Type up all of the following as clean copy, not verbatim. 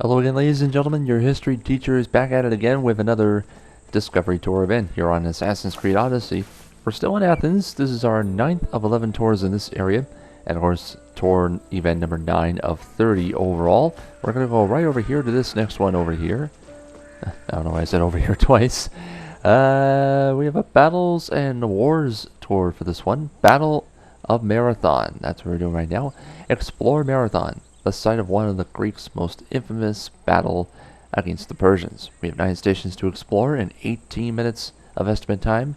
Hello again, ladies and gentlemen. Your history teacher is back at it again with another Discovery Tour event here on Assassin's Creed Odyssey. We're still in Athens. This is our 9th of 11 tours in this area, and of course, tour event number 9 of 30 overall. We're going to go right over here to this next one over here. I don't know why I said over here twice. We have a Battles and Wars tour for this one. Battle of Marathon. That's what we're doing right now. Explore Marathon, the site of one of the Greeks' most infamous battle against the Persians. We have 9 stations to explore and 18 minutes of estimate time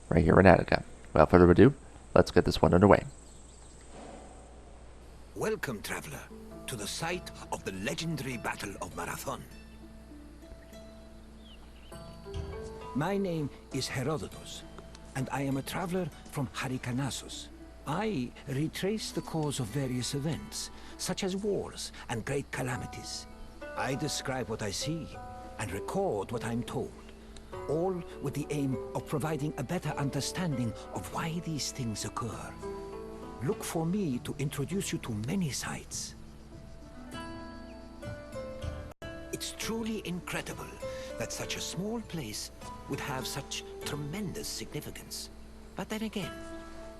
right here in Attica. Without further ado, let's get this one underway. Welcome, traveler, to the site of the legendary Battle of Marathon. My name is Herodotus, and I am a traveler from Halicarnassus. I retrace the cause of various events, such as wars and great calamities. I describe what I see and record what I'm told, all with the aim of providing a better understanding of why these things occur. Look for me to introduce you to many sites. It's truly incredible that such a small place would have such tremendous significance. But then again,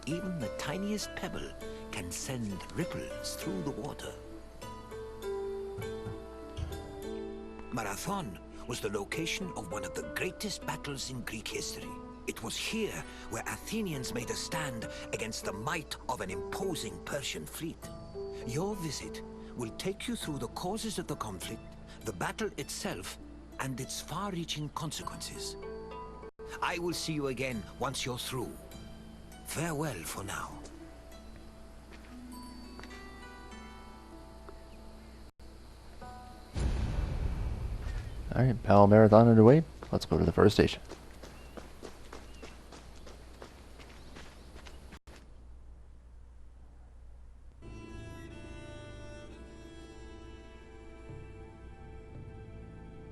even the tiniest pebble can send ripples through the water. Marathon was the location of one of the greatest battles in Greek history. It was here where Athenians made a stand against the might of an imposing Persian fleet. Your visit will take you through the causes of the conflict, the battle itself, and its far-reaching consequences. I will see you again once you're through. Farewell for now. Alright, Battle Marathon underway. Let's go to the first station.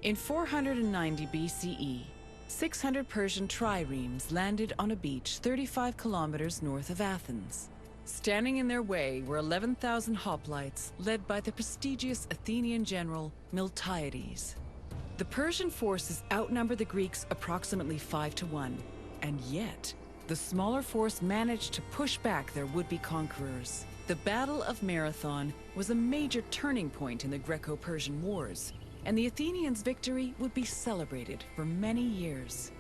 In 490 BCE, 600 Persian triremes landed on a beach 35 kilometers north of Athens. Standing in their way were 11,000 hoplites led by the prestigious Athenian general Miltiades. The Persian forces outnumbered the Greeks approximately 5 to 1, and yet the smaller force managed to push back their would-be conquerors. The Battle of Marathon was a major turning point in the Greco-Persian Wars, and the Athenians' victory would be celebrated for many years.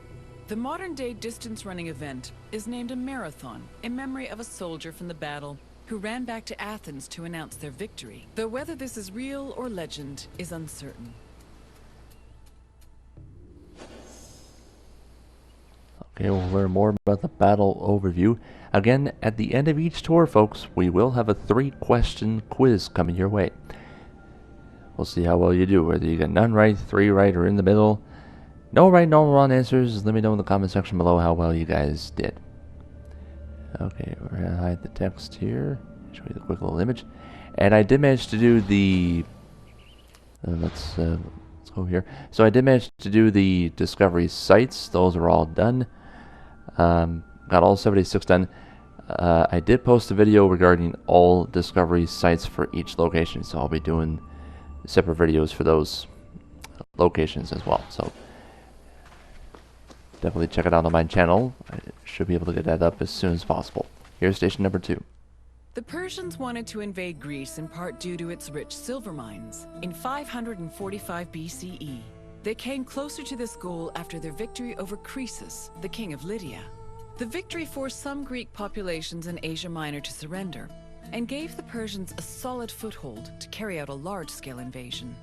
The modern-day distance-running event is named a marathon in memory of a soldier from the battle who ran back to Athens to announce their victory, though whether this is real or legend is uncertain. Okay, we'll learn more about the battle overview. Again, at the end of each tour, folks, we will have a 3-question quiz coming your way. We'll see how well you do, whether you get none right, 3 right, or in the middle. No right, no wrong answers. Let me know in the comment section below how well you guys did. Okay, we're going to hide the text here. Show you the quick little image. And I did manage to do the... let's go here. So I did manage to do the Discovery sites. Those are all done. Got all 76 done. I did post a video regarding all Discovery sites for each location, so I'll be doing separate videos for those locations as well. So definitely check it out on my channel. I should be able to get that up as soon as possible. Here's station number 2. The Persians wanted to invade Greece in part due to its rich silver mines. In 545 BCE, they came closer to this goal after their victory over Croesus, the king of Lydia. The victory forced some Greek populations in Asia Minor to surrender, and gave the Persians a solid foothold to carry out a large-scale invasion.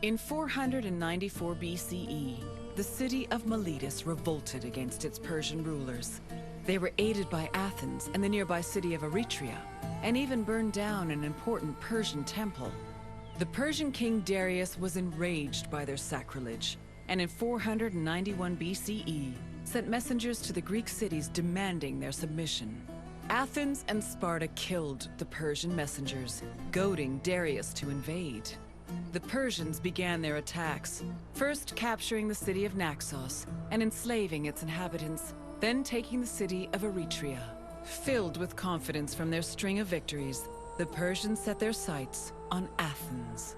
In 494 BCE, the city of Miletus revolted against its Persian rulers. They were aided by Athens and the nearby city of Eretria, and even burned down an important Persian temple. The Persian king Darius was enraged by their sacrilege, and in 491 BCE, sent messengers to the Greek cities demanding their submission. Athens and Sparta killed the Persian messengers, goading Darius to invade. The Persians began their attacks, first capturing the city of Naxos and enslaving its inhabitants, then taking the city of Eretria. Filled with confidence from their string of victories, the Persians set their sights on Athens.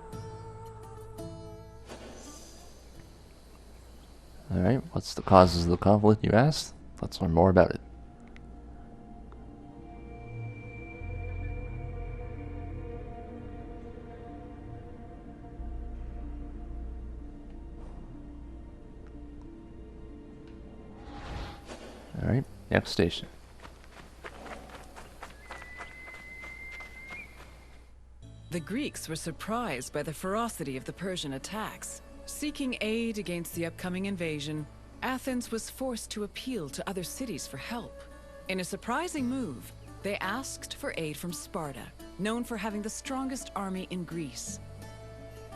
Alright, what's the causes of the conflict, you asked? Let's learn more about it. Alright, next station. The Greeks were surprised by the ferocity of the Persian attacks. Seeking aid against the upcoming invasion, Athens was forced to appeal to other cities for help. In a surprising move, they asked for aid from Sparta, known for having the strongest army in Greece.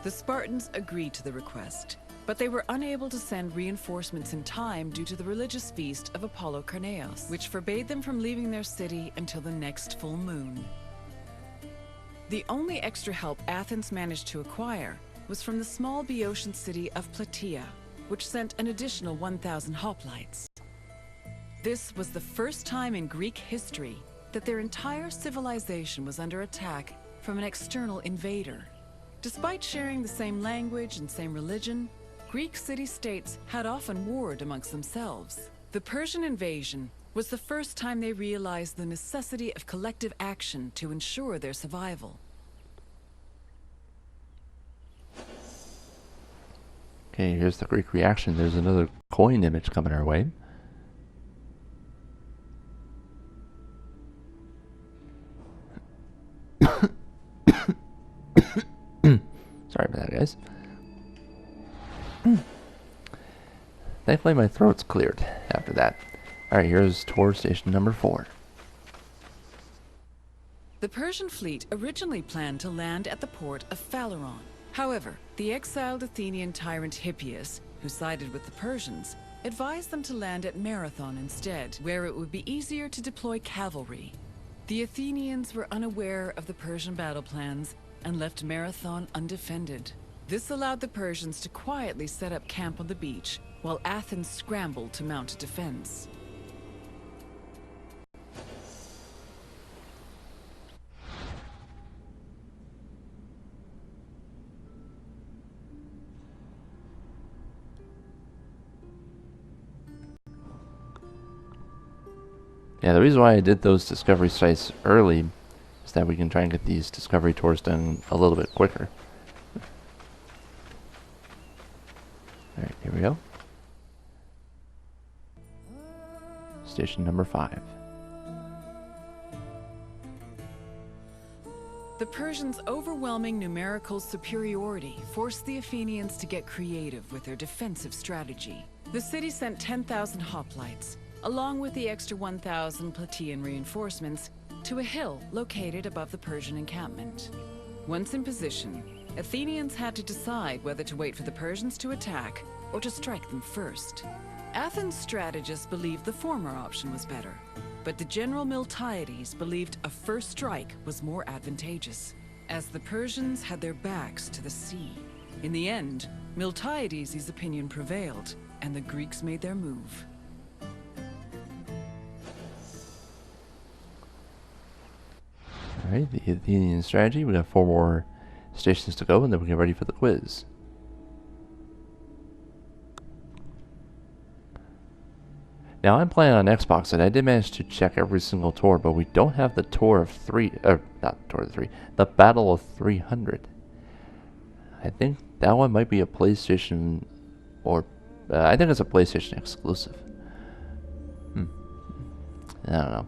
The Spartans agreed to the request, but they were unable to send reinforcements in time due to the religious feast of Apollo Carneos, which forbade them from leaving their city until the next full moon. The only extra help Athens managed to acquire was from the small Boeotian city of Plataea, which sent an additional 1,000 hoplites. This was the first time in Greek history that their entire civilization was under attack from an external invader. Despite sharing the same language and same religion, Greek city-states had often warred amongst themselves. The Persian invasion was the first time they realized the necessity of collective action to ensure their survival. Okay, here's the Greek reaction. There's another coin image coming our way. Sorry about that, guys. Thankfully, my throat's cleared after that. Alright, here's tour station number 4. The Persian fleet originally planned to land at the port of Phaleron. However, the exiled Athenian tyrant Hippias, who sided with the Persians, advised them to land at Marathon instead, where it would be easier to deploy cavalry. The Athenians were unaware of the Persian battle plans and left Marathon undefended. This allowed the Persians to quietly set up camp on the beach, while Athens scrambled to mount a defense. Yeah, the reason why I did those discovery sites early is that we can try and get these discovery tours done a little bit quicker. Alright, here we go. Station number 5. The Persians' overwhelming numerical superiority forced the Athenians to get creative with their defensive strategy. The city sent 10,000 hoplites, along with the extra 1,000 Plataean reinforcements, to a hill located above the Persian encampment. Once in position, Athenians had to decide whether to wait for the Persians to attack or to strike them first. Athens' strategists believed the former option was better, but the general Miltiades believed a first strike was more advantageous, as the Persians had their backs to the sea. In the end, Miltiades' opinion prevailed, and the Greeks made their move. Alright, the Athenian strategy. We got 4 more stations to go, and then we get ready for the quiz. Now, I'm playing on Xbox, and I did manage to check every single tour, but we don't have the tour of 3, not tour of 3, the Battle of 300. I think that one might be a PlayStation, or, I think it's a PlayStation exclusive. I don't know.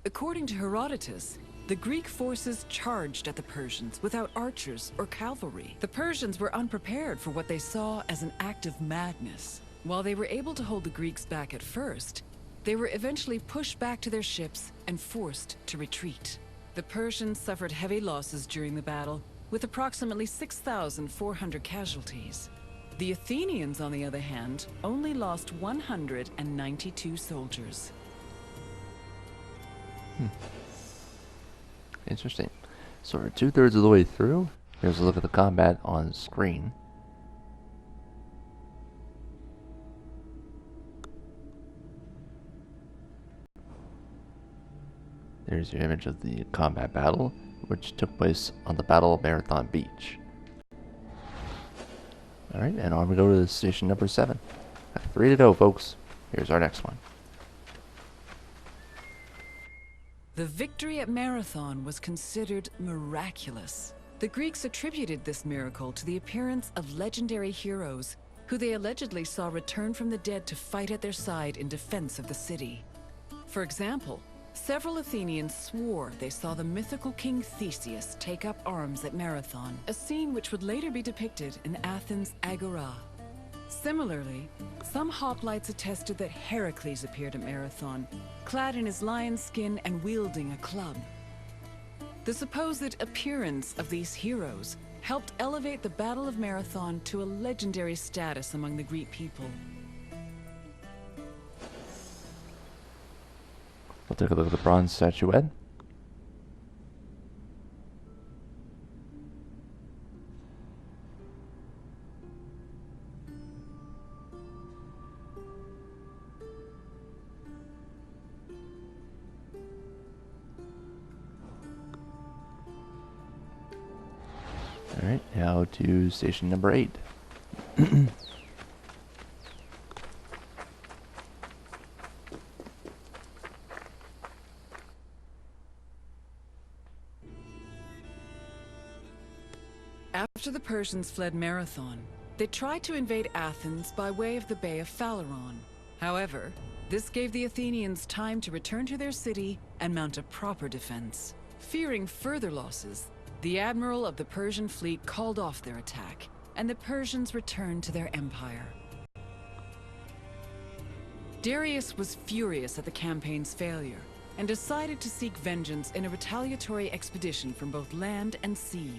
According to Herodotus, the Greek forces charged at the Persians without archers or cavalry. The Persians were unprepared for what they saw as an act of madness. While they were able to hold the Greeks back at first, they were eventually pushed back to their ships and forced to retreat. The Persians suffered heavy losses during the battle, with approximately 6,400 casualties. The Athenians, on the other hand, only lost 192 soldiers. Interesting. So we're 2/3 of the way through. Here's a look at the combat on screen. There's your image of the combat battle, which took place on the Battle of Marathon Beach. Alright, and on we go to station number 7. 3 to go, folks. Here's our next one. The victory at Marathon was considered miraculous. The Greeks attributed this miracle to the appearance of legendary heroes who they allegedly saw return from the dead to fight at their side in defense of the city. For example, several Athenians swore they saw the mythical king Theseus take up arms at Marathon, a scene which would later be depicted in Athens' Agora. Similarly, some hoplites attested that Heracles appeared at Marathon, clad in his lion's skin and wielding a club. The supposed appearance of these heroes helped elevate the Battle of Marathon to a legendary status among the Greek people. We'll take a look at the bronze statuette. Alright, now to station number 8. After the Persians fled Marathon, they tried to invade Athens by way of the Bay of Phaleron. However, this gave the Athenians time to return to their city and mount a proper defense. Fearing further losses, the admiral of the Persian fleet called off their attack, and the Persians returned to their empire. Darius was furious at the campaign's failure, and decided to seek vengeance in a retaliatory expedition from both land and sea.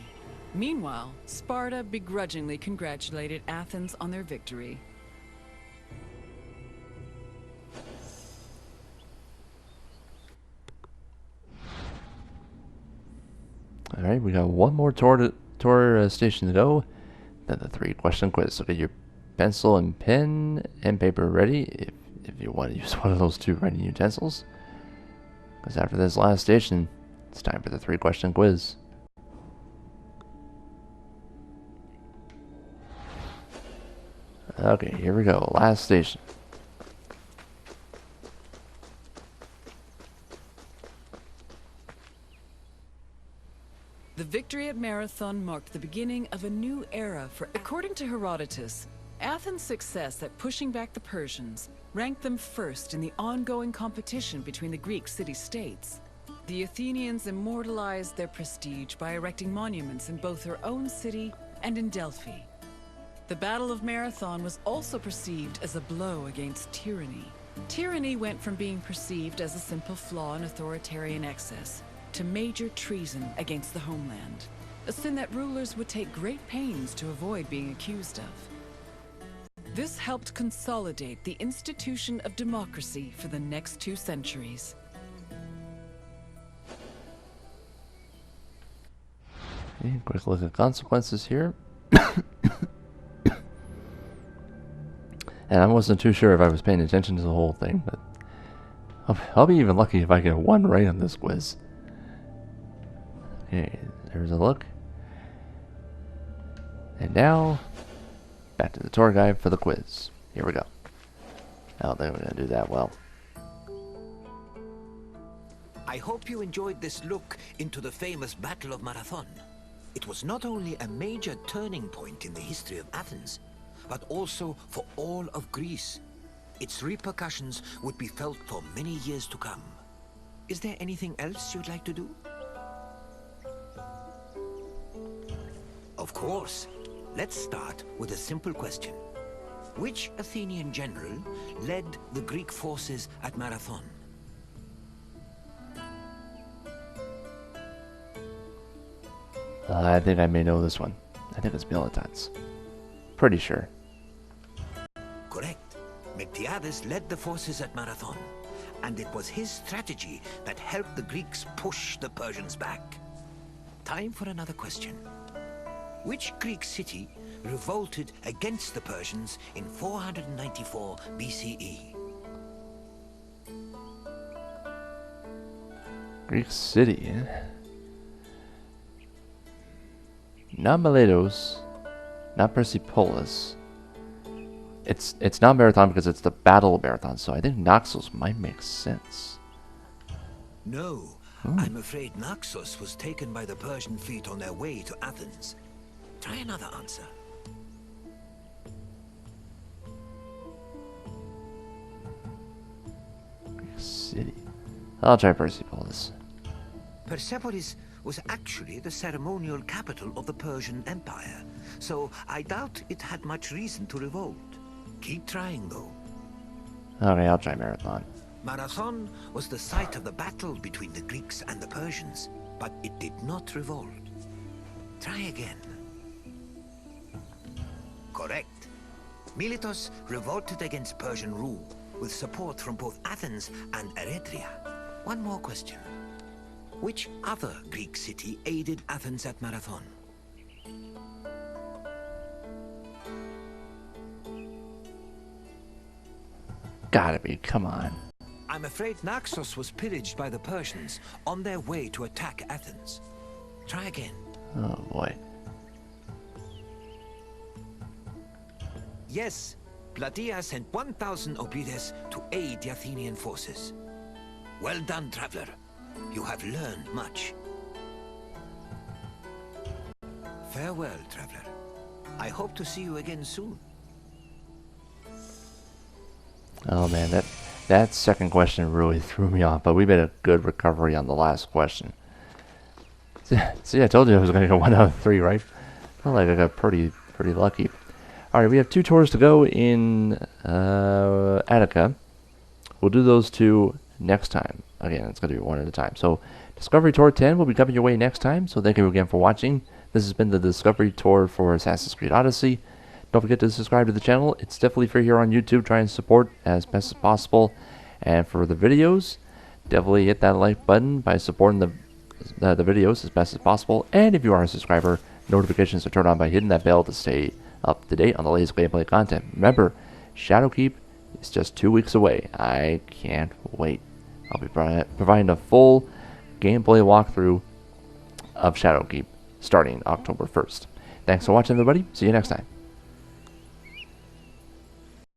Meanwhile, Sparta begrudgingly congratulated Athens on their victory. Alright, we got one more tour station to go. Then the 3-question quiz. So get your pencil and pen and paper ready if you want to use one of those 2 writing utensils. Because after this last station, it's time for the 3-question quiz. Okay, here we go. Last station. The victory at Marathon marked the beginning of a new era for... According to Herodotus, Athens' success at pushing back the Persians ranked them first in the ongoing competition between the Greek city-states. The Athenians immortalized their prestige by erecting monuments in both their own city and in Delphi. The Battle of Marathon was also perceived as a blow against tyranny. Tyranny went from being perceived as a simple flaw in authoritarian excess to major treason against the homeland, a sin that rulers would take great pains to avoid being accused of. This helped consolidate the institution of democracy for the next 2 centuries. Okay, quick look at consequences here. And I wasn't too sure if I was paying attention to the whole thing, but I'll be even lucky if I get 1 right on this quiz. Okay, there's a look. And now, back to the tour guide for the quiz. Here we go. I don't think we're going to do that well. I hope you enjoyed this look into the famous Battle of Marathon. It was not only a major turning point in the history of Athens, but also for all of Greece. Its repercussions would be felt for many years to come. Is there anything else you'd like to do? Of course. Let's start with a simple question. Which Athenian general led the Greek forces at Marathon? I think I may know this one. I think it's Miltiades. Pretty sure. Correct. Miltiades led the forces at Marathon, and it was his strategy that helped the Greeks push the Persians back. Time for another question. Which Greek city revolted against the Persians in 494 BCE? Greek city. Not Miletos. Not Persepolis. It's not Marathon because it's the Battle of Marathon, so I think Naxos might make sense. No, I'm afraid Naxos was taken by the Persian fleet on their way to Athens. Try another answer. Greek city. I'll try Persepolis. Persepolis was actually the ceremonial capital of the Persian Empire, so I doubt it had much reason to revolt. Keep trying, though. Okay, I'll try Marathon. Marathon was the site of the battle between the Greeks and the Persians, but it did not revolt. Try again. Correct. Miletos revolted against Persian rule, with support from both Athens and Eretria. One more question. Which other Greek city aided Athens at Marathon? Gotta be, come on. I'm afraid Naxos was pillaged by the Persians on their way to attack Athens. Try again. Oh boy. Yes, Plataea sent 1,000 Obides to aid the Athenian forces. Well done, traveler. You have learned much. Farewell, traveler. I hope to see you again soon. Oh man, that second question really threw me off, but we made a good recovery on the last question. See, I told you I was going to go 1 out of 3, right? Felt like I got pretty lucky. All right, we have 2 tours to go in Attica. We'll do those 2 next time. Again, it's going to be 1 at a time. So, Discovery Tour 10 will be coming your way next time. So, thank you again for watching. This has been the Discovery Tour for Assassin's Creed Odyssey. Don't forget to subscribe to the channel. It's definitely free here on YouTube. Try and support as best as possible. And for the videos, definitely hit that like button by supporting the videos as best as possible. And if you are a subscriber, notifications are turned on by hitting that bell to stay up to date on the latest gameplay content. Remember, Shadowkeep is just 2 weeks away. I can't wait. I'll be providing a full gameplay walkthrough of Shadowkeep starting October 1st. Thanks for watching, everybody. See you next time.